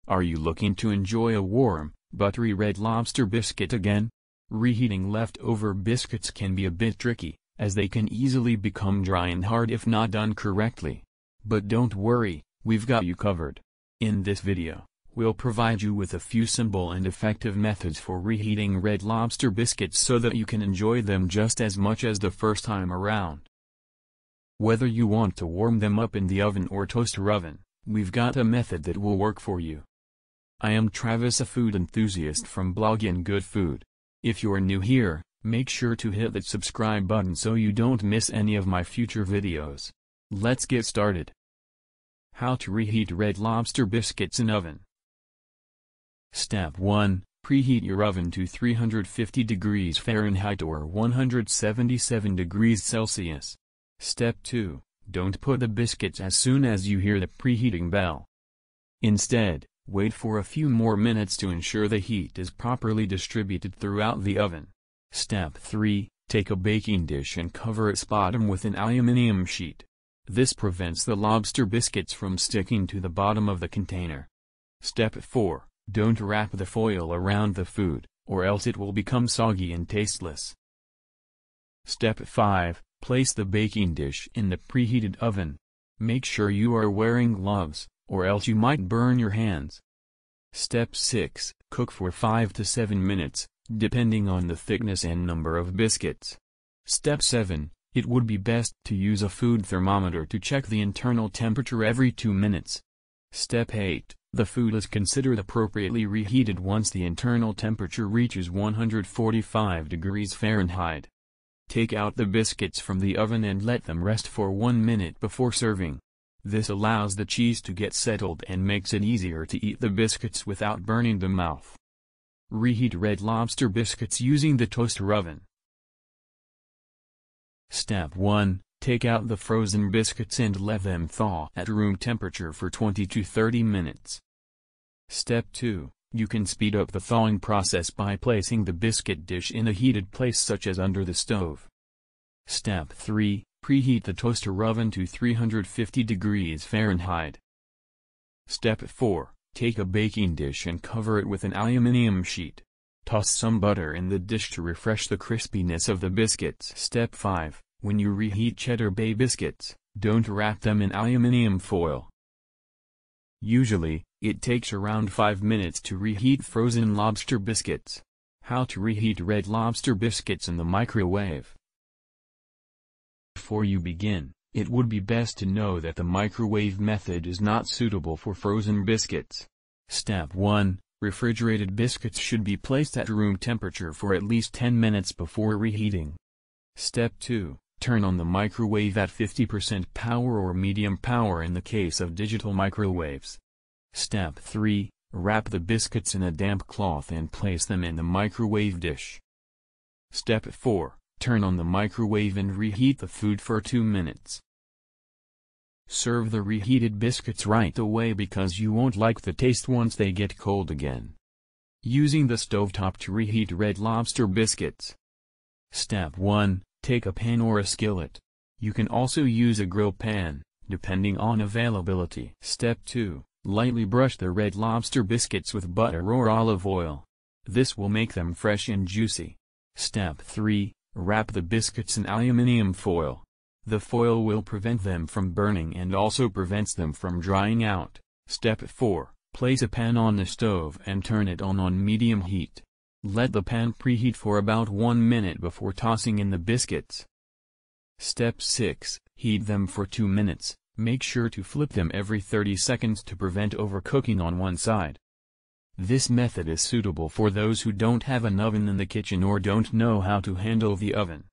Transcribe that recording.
Are you looking to enjoy a warm, buttery Red Lobster biscuit again? Reheating leftover biscuits can be a bit tricky, as they can easily become dry and hard if not done correctly. But don't worry, we've got you covered. In this video, we'll provide you with a few simple and effective methods for reheating Red Lobster biscuits so that you can enjoy them just as much as the first time around. Whether you want to warm them up in the oven or toaster oven, we've got a method that will work for you. I am Travis, a food enthusiast from Bloggin' Good Food. If you're new here, make sure to hit that subscribe button so you don't miss any of my future videos. Let's get started. How to reheat Red Lobster biscuits in oven. Step 1. Preheat your oven to 350 degrees Fahrenheit or 177 degrees Celsius. Step 2. Don't put the biscuits as soon as you hear the preheating bell. Instead, wait for a few more minutes to ensure the heat is properly distributed throughout the oven. Step 3. Take a baking dish and cover its bottom with an aluminum sheet. This prevents the lobster biscuits from sticking to the bottom of the container. Step 4. Don't wrap the foil around the food, or else it will become soggy and tasteless. Step 5. Place the baking dish in the preheated oven. Make sure you are wearing gloves, or else you might burn your hands. Step 6. Cook for 5 to 7 minutes, depending on the thickness and number of biscuits. Step 7. It would be best to use a food thermometer to check the internal temperature every 2 minutes. Step 8. The food is considered appropriately reheated once the internal temperature reaches 145 degrees Fahrenheit. Take out the biscuits from the oven and let them rest for 1 minute before serving. This allows the cheese to get settled and makes it easier to eat the biscuits without burning the mouth. Reheat Red Lobster biscuits using the toaster oven. Step 1. Take out the frozen biscuits and let them thaw at room temperature for 20 to 30 minutes. Step 2. You can speed up the thawing process by placing the biscuit dish in a heated place such as under the stove. Step 3. Preheat the toaster oven to 350 degrees Fahrenheit. Step 4. Take a baking dish and cover it with an aluminum sheet. Toss some butter in the dish to refresh the crispiness of the biscuits. Step 5. When you reheat Cheddar Bay biscuits, don't wrap them in aluminum foil. Usually, it takes around 5 minutes to reheat frozen lobster biscuits. How to reheat Red Lobster biscuits in the microwave. Before you begin, it would be best to know that the microwave method is not suitable for frozen biscuits. Step 1. Refrigerated biscuits should be placed at room temperature for at least 10 minutes before reheating. Step 2. Turn on the microwave at 50% power or medium power in the case of digital microwaves. Step 3. Wrap the biscuits in a damp cloth and place them in the microwave dish. Step 4. Turn on the microwave and reheat the food for 2 minutes. Serve the reheated biscuits right away because you won't like the taste once they get cold again. Using the stovetop to reheat Red Lobster biscuits. Step 1. Take a pan or a skillet. You can also use a grill pan, depending on availability. Step 2. Lightly brush the Red Lobster biscuits with butter or olive oil. This will make them fresh and juicy. Step 3. Wrap the biscuits in aluminum foil. The foil will prevent them from burning and also prevents them from drying out. Step 4. Place a pan on the stove and turn it on medium heat. Let the pan preheat for about 1 minute before tossing in the biscuits. Step 6. Heat them for 2 minutes. Make sure to flip them every 30 seconds to prevent overcooking on one side. This method is suitable for those who don't have an oven in the kitchen or don't know how to handle the oven.